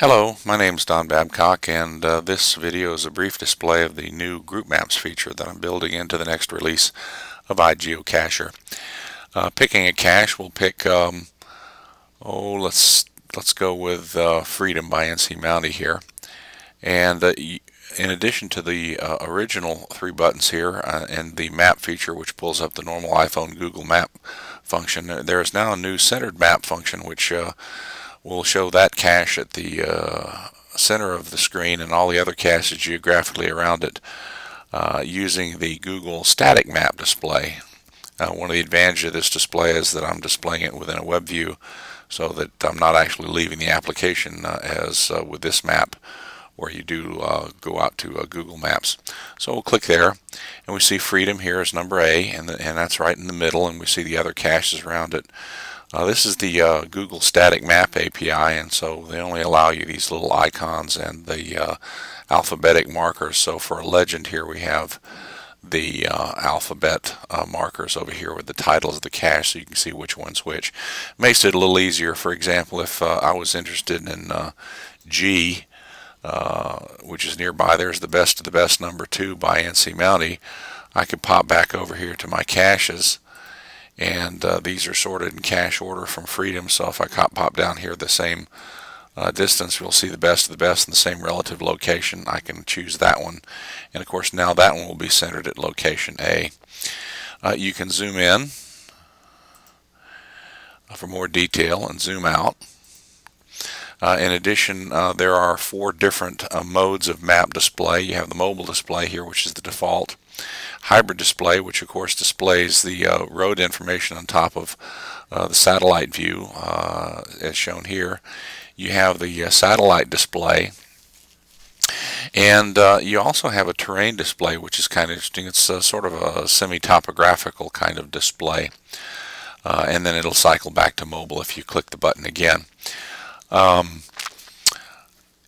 Hello, my name is Don Babcock, and this video is a brief display of the new group maps feature that I'm building into the next release of iGeocacher. Picking a cache, we'll pick let's go with Freedom by NC Mounty here. And in addition to the original three buttons here and the map feature, which pulls up the normal iPhone Google Map function, there is now a new centered map function which will show that cache at the center of the screen and all the other caches geographically around it using the Google static map display. One of the advantages of this display is that I'm displaying it within a web view so that I'm not actually leaving the application as with this map where you do go out to Google Maps. So we'll click there and we see Freedom here is number A, and that's right in the middle, and we see the other caches around it. This is the Google Static Map API, and so they only allow you these little icons and the alphabetic markers. So for a legend here we have the alphabet markers over here with the titles of the cache so you can see which one's which. Makes it a little easier. For example, if I was interested in G, which is nearby, there's the best of the best number 2 by NC Mounty. I could pop back over here to my caches, and these are sorted in cache order from Freedom, so if I pop down here the same distance, we'll see the best of the best in the same relative location. I can choose that one, and of course now that one will be centered at location A. You can zoom in for more detail and zoom out. In addition, there are 4 different modes of map display. You have the mobile display here, which is the default. Hybrid display, which of course displays the road information on top of the satellite view as shown here. You have the satellite display, and you also have a terrain display, which is kind of interesting. It's sort of a semi-topographical kind of display, and then it'll cycle back to mobile if you click the button again.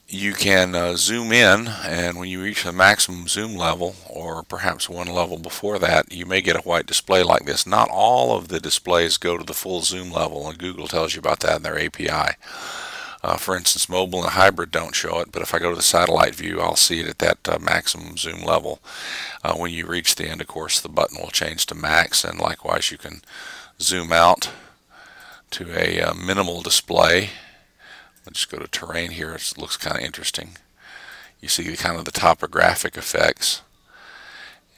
You can zoom in, and when you reach the maximum zoom level, or perhaps one level before that, you may get a white display like this. Not all of the displays go to the full zoom level, and Google tells you about that in their API. For instance, mobile and hybrid don't show it, but if I go to the satellite view, I'll see it at that maximum zoom level. When you reach the end, of course, the button will change to max, and likewise you can zoom out to a minimal display. Let's just go to terrain here. It looks kind of interesting. You see kind of the topographic effects,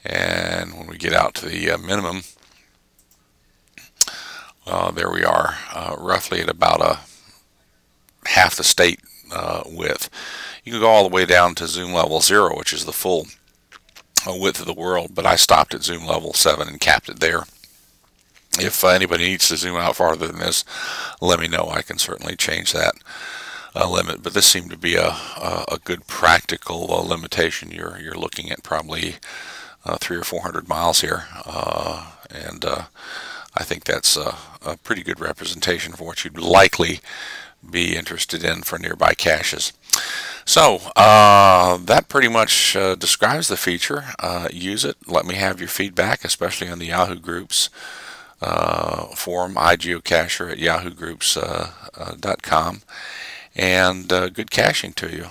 and when we get out to the minimum, there we are, roughly at about half the state width. You can go all the way down to zoom level 0, which is the full width of the world, but I stopped at zoom level 7 and capped it there. If anybody needs to zoom out farther than this, let me know. I can certainly change that limit, but this seemed to be a good practical limitation. You're looking at probably 300 or 400 miles here, and I think that's a pretty good representation for what you'd likely be interested in for nearby caches. So that pretty much describes the feature. Use it. Let me have your feedback, especially on the Yahoo Groups forum, iGeocacher at yahoogroups.com, and good caching to you.